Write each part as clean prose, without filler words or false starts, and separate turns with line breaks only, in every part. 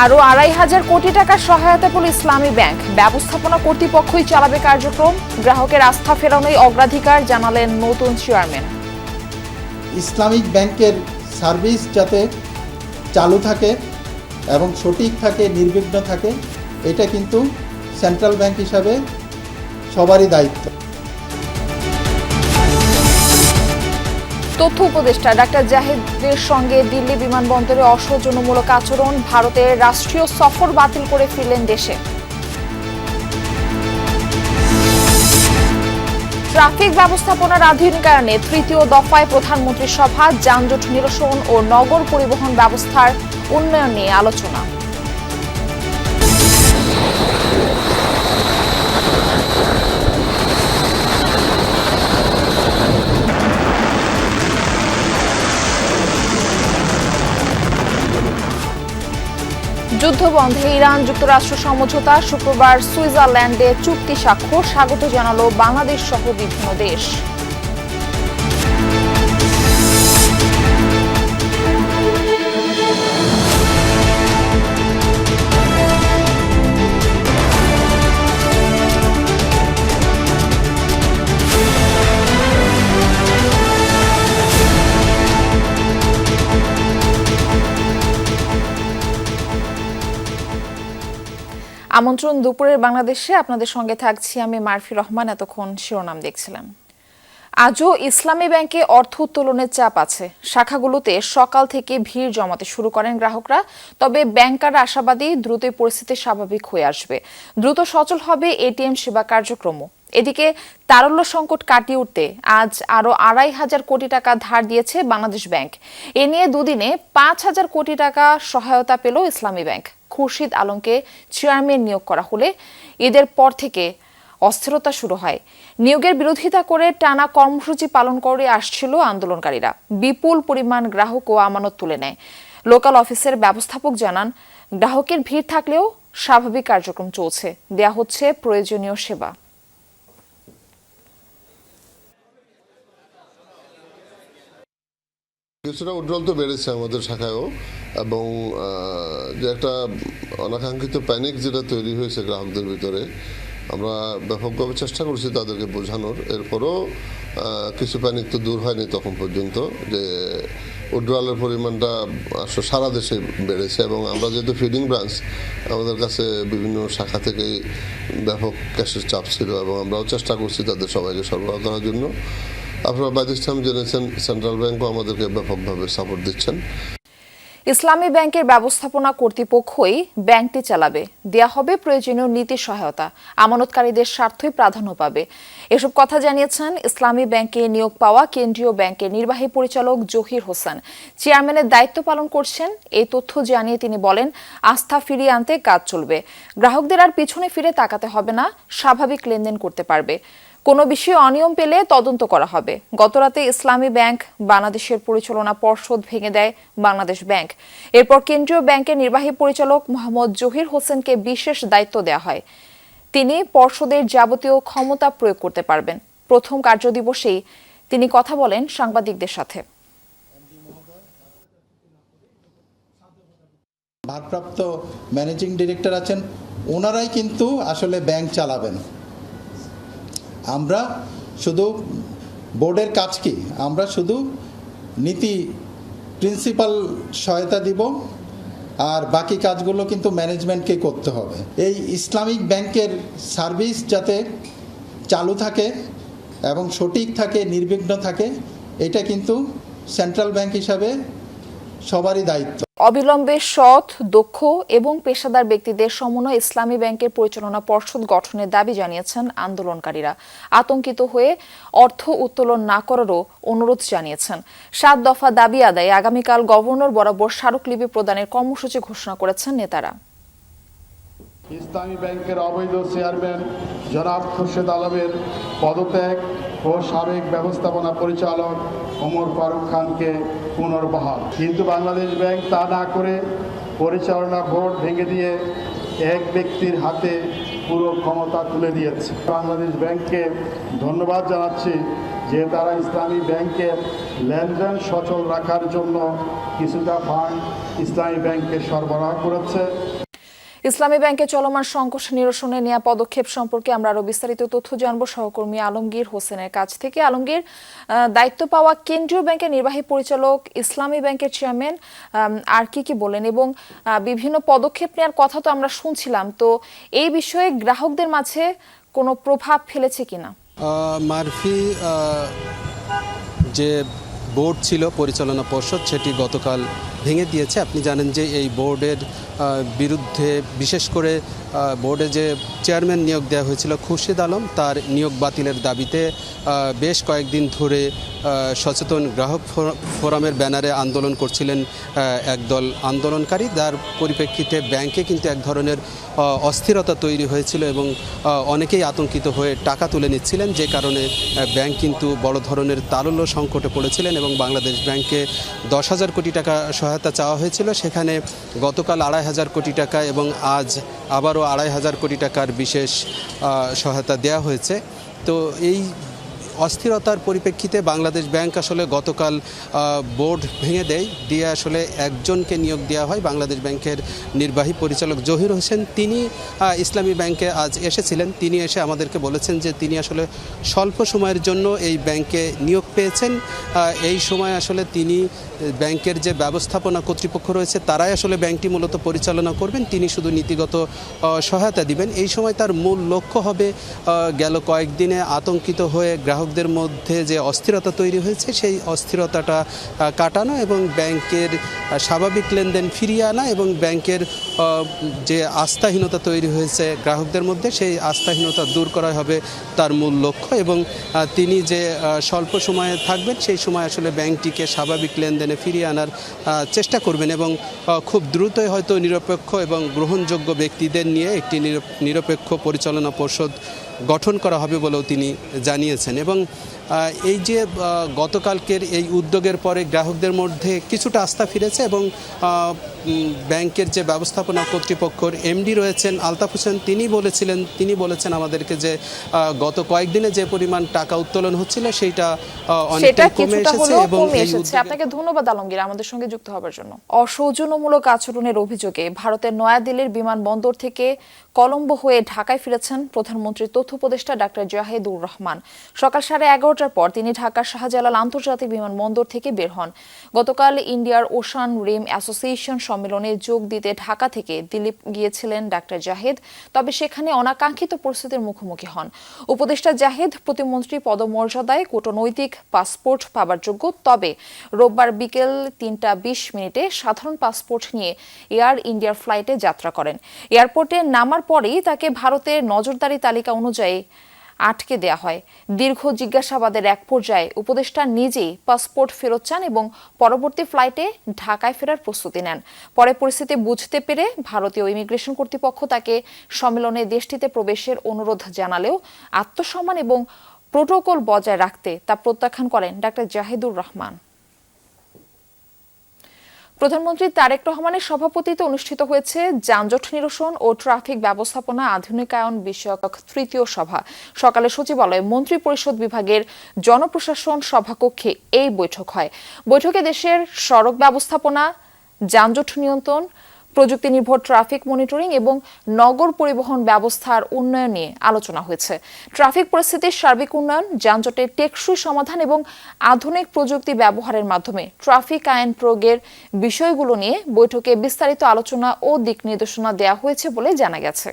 আরও ২৫০০ কোটি টাকার সহায়তা পেল ইসলামী ব্যাংক। ব্যবস্থাপনা কর্তৃপক্ষই চালাবে কার্যক্রম। গ্রাহকের আস্থা ফেরানোই অগ্রাধিকার জানালেন নতুন চেয়ারম্যান।
ইসলামিক ব্যাংকের সার্ভিস যাতে চালু থাকে এবং সঠিক থাকে, নির্বিঘ্ন থাকে, এটা কিন্তু সেন্ট্রাল ব্যাংক হিসাবে সবারই দায়িত্ব।
তথ্য উপদেষ্টা ডাক্তার জাহিদের সঙ্গে দিল্লি বিমানবন্দরে অসৌজন্যমূলক আচরণ, ভারতের রাষ্ট্রীয় সফর বাতিল করে ফিরলেন দেশে। ট্রাফিক ব্যবস্থাপনার আধুনিকায়নে তৃতীয় দফায় প্রধানমন্ত্রীর সভা, যানজট নিরসন ও নগর পরিবহন ব্যবস্থার উন্নয়ন নিয়ে আলোচনা। যুদ্ধবন্ধে ইরান যুক্তরাষ্ট্র সমঝোতা, শুক্রবার সুইজারল্যান্ডে চুক্তি স্বাক্ষর, স্বাগত জানালো বাংলাদেশ সহ বিভিন্ন দেশ। আমন্ত্রণ দুপুরের বাংলাদেশে, আপনাদের সঙ্গে থাকছি আমি মারফি রহমান। এতক্ষণ শিরোনাম দেখছিলেন। আজও ইসলামী ব্যাংকে অর্থ উত্তোলনের চাপ আছে। শাখাগুলোতে সকাল থেকে ভিড় জমাতে শুরু করেন গ্রাহকরা। তবে ব্যাংকাররা আশাবাদী দ্রুতই পরিস্থিতি স্বাভাবিক হয়ে আসবে, দ্রুত সচল হবে এটিএম সেবা কার্যক্রমও। এদিকে তারল্য সংকট কাটিয়ে উঠতে আজ আরও ২৫০০ কোটি টাকা ধার দিয়েছে বাংলাদেশ ব্যাংক। এ নিয়ে দুদিনে ৫০০০ কোটি টাকা সহায়তা পেল ইসলামী ব্যাংক। খুরশিদ আলমকে চেয়ারম্যান নিয়োগ করা হলে ঈদের পর থেকে অস্থিরতা শুরু হয়। নিয়োগের বিরোধিতা করে টানা কর্মসূচি পালন করে আসছিল আন্দোলনকারীরা। বিপুল পরিমাণ গ্রাহক ও আমানত তুলে নেয়। লোকাল অফিসের ব্যবস্থাপক জানান, গ্রাহকের ভিড় থাকলেও স্বাভাবিক কার্যক্রম চলছে, দেয়া হচ্ছে প্রয়োজনীয় সেবা।
কিছুটা উজ্জ্বল তো বেড়েছে আমাদের শাখায়ও, এবং যে একটা অনাকাঙ্ক্ষিত প্যানিক যেটা তৈরি হয়েছে গ্রাহকদের ভিতরে, আমরা ব্যাপকভাবে চেষ্টা করছি তাদেরকে বোঝানোর। এরপরও কিছু প্যানিক তো দূর হয়নি তখন পর্যন্ত, যে উইথড্রয়ালের পরিমাণটা সারা দেশে বেড়েছে। এবং আমরা যেহেতু ফিডিং ব্রাঞ্চ, আমাদের কাছে বিভিন্ন শাখা থেকেই ব্যাপক ক্যাশের চাপ ছিল, এবং আমরাও চেষ্টা করছি তাদের সবাইকে সরবরাহ করার জন্য। আপনারা বাই দিস টাইম জেনেছেন সেন্ট্রাল ব্যাংকও আমাদেরকে ব্যাপকভাবে সাপোর্ট দিচ্ছেন।
ইসলামী ব্যাংকের ব্যবস্থাপনা কর্তৃপক্ষই ব্যাংকটি চালাবে, দেয়া হবে প্রয়োজনীয় নীতি সহায়তা, আমানতকারীদের স্বার্থই প্রাধান্য পাবে। এসব কথা জানিয়েছেন ইসলামী ব্যাংকে নিয়োগ পাওয়া কেন্দ্রীয় ব্যাংকের নির্বাহী পরিচালক জহির হোসেন। চেয়ারম্যানের দায়িত্ব পালন করছেন। এই তথ্য জানিয়ে তিনি বলেন, আস্থা ফিরিয়ে আনতে কাজ চলবে। গ্রাহকদের আর পিছনে ফিরে তাকাতে হবে না, স্বাভাবিক লেনদেন করতে পারবে। কোনো বিষয়ে অনিয়ম পেলে তদন্ত করা হবে। গতরাতে ইসলামী ব্যাংক বাংলাদেশের পরিচালনা পর্ষদ ভেঙে দেয় বাংলাদেশ ব্যাংক। এরপর কেন্দ্রীয় ব্যাংকের নির্বাহী পরিচালক মোহাম্মদ জহির হোসেনকে বিশেষ দায়িত্ব দেওয়া হয়। তিনি পর্ষদের যাবতীয় ক্ষমতা প্রয়োগ করতে পারবেন। প্রথম কার্যদিবসেই তিনি কথা বলেন সাংবাদিকদের সাথে।
ভারপ্রাপ্ত ম্যানেজিং ডিরেক্টর আছেন, ওনারাই কিন্তু আসলে ব্যাংক চালাবেন। আমরা শুধু বোর্ডের কাজ কি, আমরা শুধু নীতি প্রিন্সিপাল সহায়তা দিব, আর বাকি কাজগুলো কিন্তু ম্যানেজমেন্টকে করতে হবে। এই ইসলামিক ব্যাংকের সার্ভিস যাতে চালু থাকে এবং সঠিক থাকে, নির্বিঘ্ন থাকে, এটা কিন্তু সেন্ট্রাল ব্যাংক হিসাবে সবারই দায়িত্ব।
অবিলম্বে সৎ, দক্ষ এবং পেশাদার ব্যক্তিদের সমন্বয়ে ইসলামী ব্যাংকের পরিচালনা পর্ষদ গঠনের দাবি জানিয়েছেন আন্দোলনকারীরা। আতঙ্কিত হয়ে অর্থ উত্তোলন না করারও অনুরোধ জানিয়েছেন। ৭ দফা দাবি আদায়ে আগামীকাল গভর্নর বরাবর স্মারকলিপি প্রদানের কর্মসূচি ঘোষণা করেছেন নেতারা।
ইসলামী ব্যাংকের অবৈধ চেয়ারম্যান জনাব খুরশেদ আলমের পদত্যাগ ও সাবেক ব্যবস্থাপনা পরিচালক ওমর ফারুক খানকে পুনর্বহাল। কিন্তু বাংলাদেশ ব্যাংক তা না করে পরিচালনা বোর্ড ভেঙে দিয়ে এক ব্যক্তির হাতে পুরো ক্ষমতা তুলে দিয়েছে। বাংলাদেশ ব্যাংককে ধন্যবাদ জানাচ্ছি যে তারা ইসলামী ব্যাংকের লেনদেন সচল রাখার জন্য কিছুটা ফান্ড ইসলামী ব্যাংকে সরবরাহ করেছে।
ইসলামী ব্যাংকে চলমান সংকট নিরসনে নেওয়া পদক্ষেপ সম্পর্কে আমরা আরো বিস্তারিত তথ্য জানবো সহকর্মী আলমগীর হোসেনের কাছ থেকে। আলমগীর, দায়িত্ব পাওয়া কেন্দ্রীয় ব্যাংকের নির্বাহী পরিচালক ইসলামী ব্যাংকের চেয়ারম্যান আর কি বলেন এবং বিভিন্ন পদক্ষেপ নেওয়ার কথা তো আমরা শুনছিলাম, তো এই বিষয়ে গ্রাহকদের মাঝে কোনো প্রভাব ফেলেছে কিনা?
মারফি, যে বোর্ড ছিল পরিচালনা পর্ষদ সেটি গতকাল ভেঙে দিয়েছে। আপনি জানেন যে এই বোর্ডের বিরুদ্ধে বিশেষ করে বোর্ডে যে চেয়ারম্যান নিয়োগ দেওয়া হয়েছিল খুরশিদ আলম, তার নিয়োগ বাতিলের দাবিতে বেশ কয়েকদিন ধরে সচেতন গ্রাহক ফোরামের ব্যানারে আন্দোলন করছিলেন একদল আন্দোলনকারী। যার পরিপ্রেক্ষিতে ব্যাংকে কিন্তু এক ধরনের অস্থিরতা তৈরি হয়েছিল এবং অনেকেই আতঙ্কিত হয়ে টাকা তুলে নিচ্ছিলেন, যে কারণে ব্যাংক কিন্তু বড় ধরনের তারল্য সংকটে পড়েছিলেন এবং বাংলাদেশ ব্যাংকে 10,000 কোটি টাকা সহায়তা চাওয়া হয়েছিল। সেখানে গতকাল 2,500 কোটি টাকা এবং আজ আবারও 2,500 কোটি টাকার বিশেষ সহায়তা দেওয়া হয়েছে। তো এই অস্থিরতার পরিপ্রেক্ষিতে বাংলাদেশ ব্যাংক আসলে গতকাল বোর্ড ভেঙে দিয়ে আসলে একজনকে নিয়োগ দেওয়া হয়। বাংলাদেশ ব্যাংকের নির্বাহী পরিচালক জহির হোসেন, তিনি ইসলামী ব্যাংকে আজ এসেছিলেন। তিনি এসে আমাদেরকে বলেছেন যে তিনি আসলে স্বল্প সময়ের জন্য এই ব্যাংকে নিয়োগ পেয়েছেন। এই সময় আসলে তিনি ব্যাংকের যে ব্যবস্থাপনা কর্তৃপক্ষ রয়েছে তারাই আসলে ব্যাংকটি মূলত পরিচালনা করবেন, তিনি শুধু নীতিগত সহায়তা দিবেন। এই সময় তার মূল লক্ষ্য হবে গেল কয়েকদিনে আতঙ্কিত হয়ে গ্রাহকদের মধ্যে যে অস্থিরতা তৈরি হয়েছে সেই অস্থিরতাটা কাটানো এবং ব্যাংকের স্বাভাবিক লেনদেন ফিরিয়ে আনা এবং ব্যাংকের যে আস্থাহীনতা তৈরি হয়েছে গ্রাহকদের মধ্যে সেই আস্থাহীনতা দূর করা হবে তার মূল লক্ষ্য। এবং তিনি যে স্বল্প সময়ে থাকবেন সেই সময় আসলে ব্যাংকটিকে স্বাভাবিক লেনদেনে ফিরিয়ে আনার চেষ্টা করবেন এবং খুব দ্রুতই হয়তো নিরপেক্ষ এবং গ্রহণযোগ্য ব্যক্তিদের নিয়ে একটি নিরপেক্ষ পরিচালনা পর্ষদ গঠন করা হবে বলেও তিনি জানিয়েছেন। এবং এই যে গতকালকের এই উদ্যোগের পরে গ্রাহকদের মধ্যে কিছুটা আস্থা ফিরেছে এবং ব্যাংকের যে ব্যবস্থাপনা কর্তৃপক্ষের এমডি রয়েছেন আলতাফ হোসেন, তিনি বলেছেন আমাদেরকে যে গত কয়েকদিনে যে পরিমাণ টাকা উত্তোলন হচ্ছিল সেইটা অনেকটাই কমে এসেছে। এবং
আপনাকে ধন্যবাদ আলমগীর আমাদের সঙ্গে যুক্ত হওয়ার জন্য। অসৌজন্যমূলক আচরণের অভিযোগে ভারতের নয়াদিল্লির বিমানবন্দর থেকে কলম্বো হয়ে ঢাকায় ফিরেছেন প্রধানমন্ত্রীর তথ্য উপদেষ্টা ডাক্তার জাহিদুর রহমান। সকাল 11:30টার পর তিনি ঢাকার শাহজালাল আন্তর্জাতিক বিমানবন্দর থেকে বের হন। গতকাল ইন্ডিয়ার ওশান রিম অ্যাসোসিয়েশন সম্মেলনে যোগ দিতে ঢাকা থেকে দিল্লি গিয়েছিলেন ডাক্তার জাহিদ, তবে সেখানে অনাকাঙ্ক্ষিত পরিস্থিতির মুখোমুখি হন। উপদেষ্টা জাহিদ প্রতিমন্ত্রী পদমর্যাদায় কূটনৈতিক পাসপোর্ট পাবার যোগ্য, তবে রোববার বিকেল 3:20 সাধারণ পাসপোর্ট নিয়ে এয়ার ইন্ডিয়ার ফ্লাইটে যাত্রা করেন। এয়ারপোর্টে নামার পরেই তাকে ভারতের নজরদারি তালিকা অনুযায়ী আটকে দেয়া হয়। দীর্ঘ জিজ্ঞাসাবাদের এক পর্যায়ে উপদেষ্টা নিজেই পাসপোর্ট ফেরত চান এবং পরবর্তী ফ্লাইটে ঢাকায় ফেরার প্রস্তুতি নেন। পরে পরিস্থিতি বুঝতে পেরে ভারতীয় ইমিগ্রেশন কর্তৃপক্ষ তাকে সম্মেলনে দেশটিতে প্রবেশের অনুরোধ জানালেও আত্মসম্মান এবং প্রোটোকল বজায় রাখতে তা প্রত্যাখ্যান করেন ডাক্তার জাহিদুর রহমান। প্রধানমন্ত্রী তারেক রহমানের সভাপতিত্বে অনুষ্ঠিত হয়েছে যানজট নিরসন ও ট্রাফিক ব্যবস্থাপনা আধুনিকায়ন বিষয়ক তৃতীয় সভা। সকালে সচিবালয়ে মন্ত্রী পরিষদ বিভাগের জনপ্রশাসন সভাকক্ষে এই বৈঠক হয়। বৈঠকে দেশের সড়ক ব্যবস্থাপনা, যানজট নিয়ন্ত্রণ, প্রযুক্তি নির্ভর ট্রাফিক মনিটরিং এবং নগর পরিবহন ব্যবস্থার উন্নয়ন নিয়ে আলোচনা হয়েছে। ট্রাফিক পরিস্থিতির সার্বিক উন্নয়ন, যানজটের টেকসই সমাধান এবং আধুনিক প্রযুক্তি ব্যবহারের মাধ্যমে ট্রাফিক আইন প্রয়োগের বিষয়গুলো নিয়ে বৈঠকে বিস্তারিত আলোচনা ও দিক নির্দেশনা দেওয়া হয়েছে বলে জানা গেছে।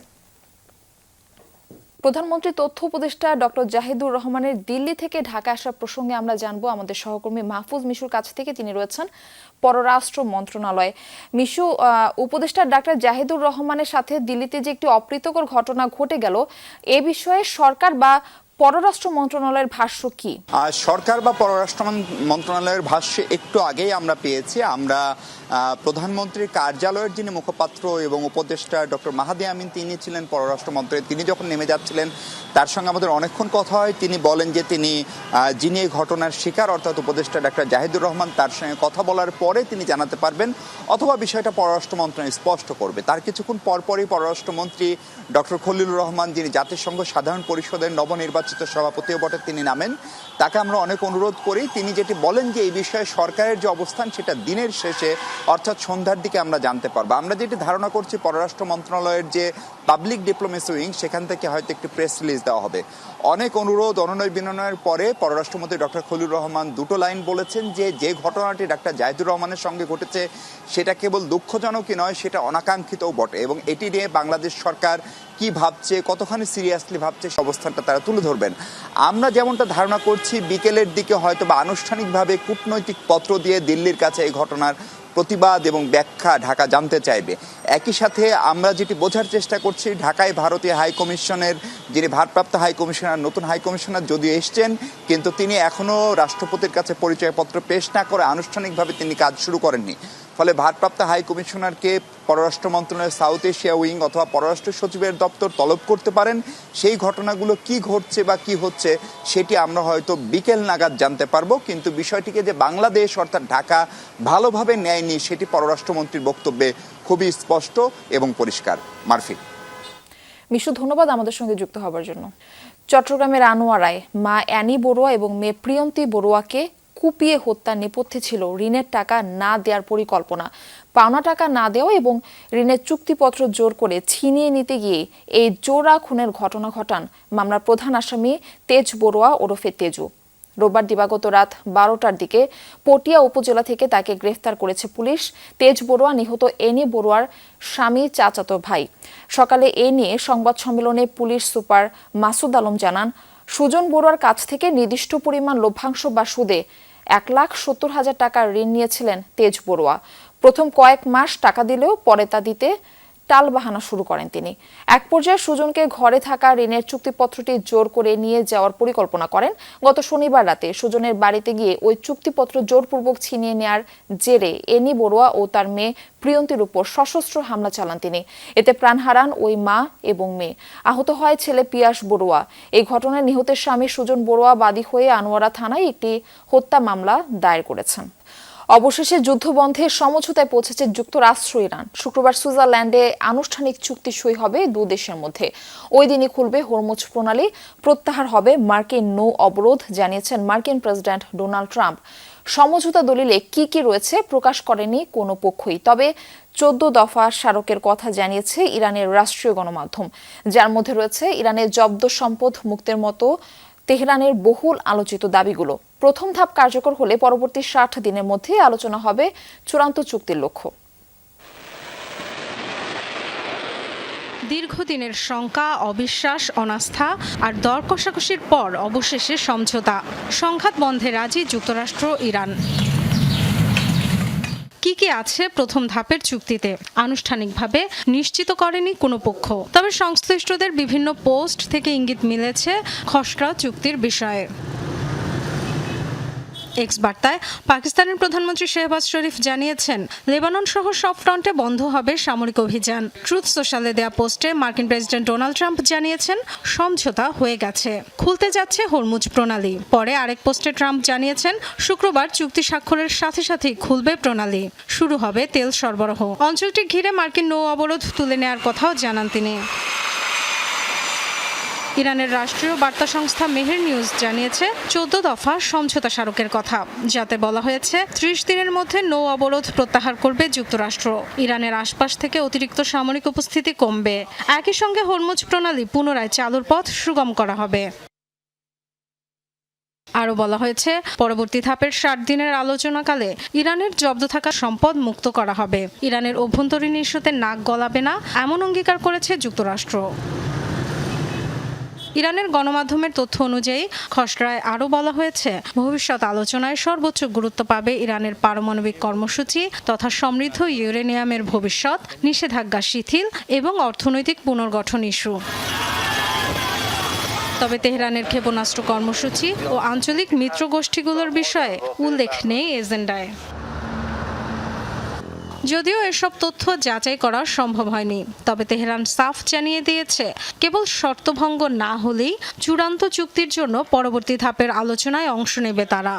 প্রধানমন্ত্রী তথ্য উপদেষ্টা ডক্টর জাহিদুর রহমানের দিল্লি থেকে ঢাকা আসার প্রসঙ্গে আমরা জানবো আমাদের সহকর্মী মাহফুজ মিশুর কাছ থেকে। তিনি রয়েছেন পররাষ্ট্র মন্ত্রণালয়ে। মিশু, উপদেষ্টা ডাক্তার জাহিদুর রহমানের সাথে দিল্লিতে যে একটি অপ্রীতিকর ঘটনা ঘটে গেল, এ বিষয়ে সরকার বা পররাষ্ট্র মন্ত্রণালয়ের ভাষ্য কি?
সরকার বা পররাষ্ট্র মন্ত্রণালয়ের ভাষ্য একটু আগেই আমরা পেয়েছি। আমরা প্রধানমন্ত্রীর কার্যালয়ের যিনি মুখপাত্র এবং উপদেষ্টা ডক্টর মাহাদি আমিন, তিনি ছিলেন পররাষ্ট্র মন্ত্রী। তিনি যখন নেমে যাচ্ছিলেন তার সঙ্গে আমাদের অনেকক্ষণ কথা হয়। তিনি বলেন যে যিনি এই ঘটনার শিকার অর্থাৎ উপদেষ্টা ডাক্তার জাহিদুর রহমান, তার সঙ্গে কথা বলার পরে তিনি জানাতে পারবেন অথবা বিষয়টা পররাষ্ট্র মন্ত্রণালয় স্পষ্ট করবে। তার কিছুক্ষণ পরপরই পররাষ্ট্রমন্ত্রী ডক্টর খলিলুর রহমান, যিনি জাতিসংঘ সাধারণ পরিষদের নবনির্বাচিত নির্বাচিত সভাপতিও বটে তিনি নামেন, তাকে আমরা অনেক অনুরোধ করি। তিনি যেটি বলেন যে এই বিষয়ে সরকারের যে অবস্থান সেটা দিনের শেষে অর্থাৎ সন্ধ্যার দিকে আমরা জানতে পারবো। আমরা যেটি ধারণা করছি পররাষ্ট্র মন্ত্রণালয়ের যে পাবলিক ডিপ্লোমেসি উইং সেখান থেকে হয়তো একটি প্রেস রিলিজ দেওয়া হবে। অনেক অনুরোধ অনুনয় বিনয়ের পরে পররাষ্ট্রমন্ত্রী ডক্টর খলিলুর রহমান দুটো লাইন বলেছেন যে ঘটনাটি ডাক্তার জাহিদুর রহমানের সঙ্গে ঘটেছে সেটা কেবল দুঃখজনকই নয়, সেটা অনাকাঙ্ক্ষিতও বটে, এবং এটি নিয়ে বাংলাদেশ সরকার কি ভাবছে, কতখানি সিরিয়াসলি ভাবছে সে অবস্থানটা তারা তুলে ধরবেন। আমরা যেমনটা ধারণা করছি বিকেলের দিকে হয়তো বা আনুষ্ঠানিকভাবে কূটনৈতিক পত্র দিয়ে দিল্লির কাছে এই ঘটনার প্রতিবাদ এবং ব্যাখ্যা ঢাকা জানতে চাইবে। একই সাথে আমরা যেটি বোঝার চেষ্টা করছি, ঢাকায় ভারতীয় হাই কমিশনের যিনি ভারপ্রাপ্ত হাই কমিশনার, নতুন হাই কমিশনার যদিও এসছেন, কিন্তু তিনি এখনও রাষ্ট্রপতির কাছে পরিচয়পত্র পেশ না করে আনুষ্ঠানিকভাবে তিনি কাজ শুরু করেননি। ফলে ভারপ্রাপ্ত হাই কমিশনারকে পররাষ্ট্র মন্ত্রণালয়ের সাউথ এশিয়া উইং অথবা পররাষ্ট্র সচিবের দপ্তর তলব করতে পারেন। সেই ঘটনাগুলো কি ঘটছে বা কি হচ্ছে সেটি আমরা হয়তো বিকেল নাগাদ জানতে পারবো, কিন্তু বিষয়টিকে যে বাংলাদেশ অর্থাৎ ঢাকা ভালোভাবে নেয়নি সেটি পররাষ্ট্রমন্ত্রীর বক্তব্যে খুবই স্পষ্ট এবং পরিষ্কার। মারফি।
মিশু, ধন্যবাদ আমাদের সঙ্গে যুক্ত হবার জন্য। চট্টগ্রামের আনোয়ারায় মা অ্যানি বড়ুয়া এবং মেয়ে প্রিয়ন্তী বড়ুয়াকে কুপিয়ে হত্যার নেপথ্যে ছিল ঋণের টাকা না দেওয়ার পরিকল্পনা। পাওনা টাকা না দেওয়া এবং ঋণের চুক্তিপত্র জোর করে ছিনিয়ে নিতে গিয়ে এই জোড়া খুনের ঘটনা ঘটান মামলার প্রধান আসামি তেজ বড়ুয়া ওরফে তেজু। রোববার দিবাগত রাত 12টার দিকে পটিয়া উপজেলা থেকে তাকে গ্রেফতার করেছে পুলিশ। তেজ বড়ুয়া নিহত এনি বড়ুয়ার স্বামী চাচাতো ভাই। সকালে এ নিয়ে সংবাদ সম্মেলনে পুলিশ সুপার মাসুদ আলম জানান, সুজন বড়ুয়ার কাছ থেকে নির্দিষ্ট পরিমাণ লভ্যাংশ বা সুদে 1,70,000 টাকার ঋণ নিয়েছিলেন তেজ বড়ুয়া। প্রথম কয়েক মাস টাকা দিলেও পরে তা দিতে টালবাহানা শুরু করেন তিনি। এক পর্যায়ে সুজনকে ঘরে থাকা ঋণের চুক্তিপত্রটি জোর করে নিয়ে যাওয়ার পরিকল্পনা করেন। গত শনিবার রাতে সুজনের বাড়িতে গিয়ে ওই চুক্তিপত্র জোরপূর্বক ছিনিয়ে নেয়ার জেরে এনি বড়ুয়া ও তার মেয়ে প্রিয়ন্তীর উপর সশস্ত্র হামলা চালান তিনি। এতে প্রাণ হারান ওই মা এবং মেয়ে। আহত হয় ছেলে পিয়াস বড়ুয়া। এই ঘটনায় নিহতের স্বামী সুজন বড়ুয়া বাদী হয়ে আনোয়ারা থানায় একটি হত্যা মামলা দায়ের করেছেন। অবশেষে যুদ্ধবন্ধের সমঝোতায় পৌঁছেছে যুক্তরাষ্ট্র ইরান। শুক্রবার সুইজারল্যান্ডে আনুষ্ঠানিক চুক্তি সই হবে দুই দেশের মধ্যে। ওই দিনই খুলবে হরমুজ প্রণালী, প্রত্যাহার হবে মার্কিন নৌ অবরোধ, জানিয়েছেন মার্কিন প্রেসিডেন্ট ডোনাল্ড ট্রাম্প। সমঝোতা দলিলে কি কি রয়েছে প্রকাশ করেনি কোনো পক্ষই, তবে 14 দফা স্মারকের কথা জানিয়েছে ইরানের রাষ্ট্রীয় গণমাধ্যম, যার মধ্যে রয়েছে ইরানের জব্দ সম্পদ মুক্তের মতো তেহরানের বহুল আলোচিত দাবিগুলো। প্রথম ধাপ কার্যকর হলে পরবর্তী 60 দিনের মধ্যে আলোচনা হবে চূড়ান্ত চুক্তির লক্ষ্য।
দীর্ঘদিনের শঙ্কা, অবিশ্বাস, অনাস্থা আর দর কষাকষির পর অবশেষে সমঝোতা। সংঘাত বন্ধে রাজি যুক্তরাষ্ট্র, ইরান। কি কি আছে প্রথম ধাপের চুক্তিতে আনুষ্ঠানিকভাবে নিশ্চিত করেনি কোনো পক্ষ, তবে সংশ্লিষ্টদের বিভিন্ন পোস্ট থেকে ইঙ্গিত মিলেছে খসড়া চুক্তির বিষয়ে। এক্স বার্তায় পাকিস্তানের প্রধানমন্ত্রী শেহবাজ শরীফ জানিয়েছেন, লেবানন সহ সব ফ্রন্টে বন্ধ হবে সামরিক অভিযান। ট্রুথ সোশ্যালে দেয়া পোস্টে মার্কিন প্রেসিডেন্ট ডোনাল্ড ট্রাম্প জানিয়েছেন, সমঝোতা হয়ে গেছে, খুলতে যাচ্ছে হরমুজ প্রণালী। পরে আরেক পোস্টে ট্রাম্প জানিয়েছেন, শুক্রবার চুক্তি স্বাক্ষরের সাথে সাথেই খুলবে প্রণালী, শুরু হবে তেল সরবরাহ। অঞ্চলটি ঘিরে মার্কিন নৌ অবরোধ তুলে নেওয়ার কথাও জানান তিনি। ইরানের রাষ্ট্রীয় বার্তা সংস্থা মেহের নিউজ জানিয়েছে 14 দফা সমঝোতা স্মারকের কথা, যাতে বলা হয়েছে 30 দিনের মধ্যে নৌ অবরোধ প্রত্যাহার করবে যুক্তরাষ্ট্র। ইরানের আশপাশ থেকে অতিরিক্ত সামরিক উপস্থিতি কমবে। একই সঙ্গে হরমুজ প্রণালী পুনরায় চালুর পথ সুগম করা হবে। আরও বলা হয়েছে, পরবর্তী ধাপের 60 দিনের আলোচনাকালে ইরানের জব্দ থাকা সম্পদ মুক্ত করা হবে। ইরানের অভ্যন্তরীণ ইস্যুতে নাক গলাবে না, এমন অঙ্গীকার করেছে যুক্তরাষ্ট্র। ইরানের গণমাধ্যমের তথ্য অনুযায়ী খসড়ায় আরও বলা হয়েছে, ভবিষ্যৎ আলোচনায় সর্বোচ্চ গুরুত্ব পাবে ইরানের পারমাণবিক কর্মসূচি তথা সমৃদ্ধ ইউরেনিয়ামের ভবিষ্যৎ, নিষেধাজ্ঞা শিথিল এবং অর্থনৈতিক পুনর্গঠন ইস্যু। তবে তেহরানের ক্ষেপণাস্ত্র কর্মসূচি ও আঞ্চলিক মিত্র গোষ্ঠীগুলোর বিষয়ে উল্লেখ নেই এজেন্ডায়। যদিও এসব তথ্য যাচাই করা সম্ভব হয়নি, তবে তেহরান সাফ জানিয়ে দিয়েছে, কেবল শর্তভঙ্গ না হলেই চূড়ান্ত চুক্তির জন্য পরবর্তী ধাপের আলোচনায় অংশ নেবে তারা।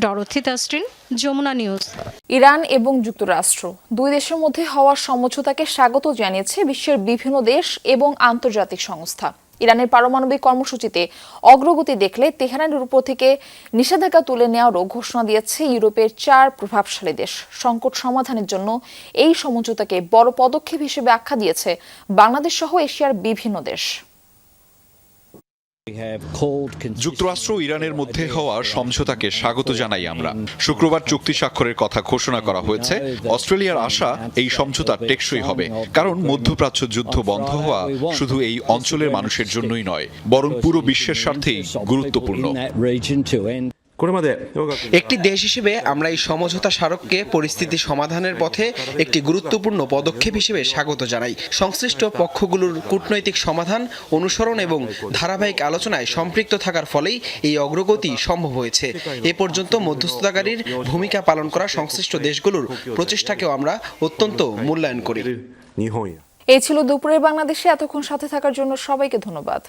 Dorothy Tasrin, Jamuna news.
Iran এবং যুক্তরাষ্ট্র দুই দেশের মধ্যে হওয়া সমঝোতাকে স্বাগত জানিয়েছে বিশ্বের বিভিন্ন দেশ এবং আন্তর্জাতিক সংস্থা। ইরানের পারমাণবিক কর্মসূচিতে অগ্রগতি দেখলে তেহরানের উপর থেকে নিষেধাজ্ঞা তুলে নেওয়ারও ঘোষণা দিয়েছে ইউরোপের 4 প্রভাবশালী দেশ। সংকট সমাধানের জন্য এই সমঝোতাকে বড় পদক্ষেপ হিসেবে আখ্যা দিয়েছে বাংলাদেশ সহ এশিয়ার বিভিন্ন দেশ।
যুক্তরাষ্ট্র ও ইরানের মধ্যে হওয়া সমঝোতাকে স্বাগত জানাই আমরা। শুক্রবার চুক্তি স্বাক্ষরের কথা ঘোষণা করা হয়েছে। অস্ট্রেলিয়ার আশা এই সমঝোতা টেকসই হবে, কারণ মধ্যপ্রাচ্য যুদ্ধ বন্ধ হওয়া শুধু এই অঞ্চলের মানুষের জন্যই নয়, বরং পুরো বিশ্বের স্বার্থেই গুরুত্বপূর্ণ।
একটি দেশ হিসেবে আমরা এই সমঝোতা স্মারককে পরিস্থিতি সমাধানের পথে একটি গুরুত্বপূর্ণ পদক্ষেপ হিসেবে স্বাগত জানাই। সংশ্লিষ্ট পক্ষগুলোর কূটনৈতিক সমাধান অনুসরণ এবং ধারাবাহিক আলোচনায় সম্পৃক্ত থাকার ফলেই এই অগ্রগতি সম্ভব হয়েছে। এ পর্যন্ত মধ্যস্থতাকারীর ভূমিকা পালন করা সংশ্লিষ্ট দেশগুলোর প্রচেষ্টাকেও আমরা অত্যন্ত মূল্যায়ন করি।
এই ছিল দুপুরের বাংলাদেশে। এতক্ষণ সাথে থাকার জন্য সবাইকে ধন্যবাদ।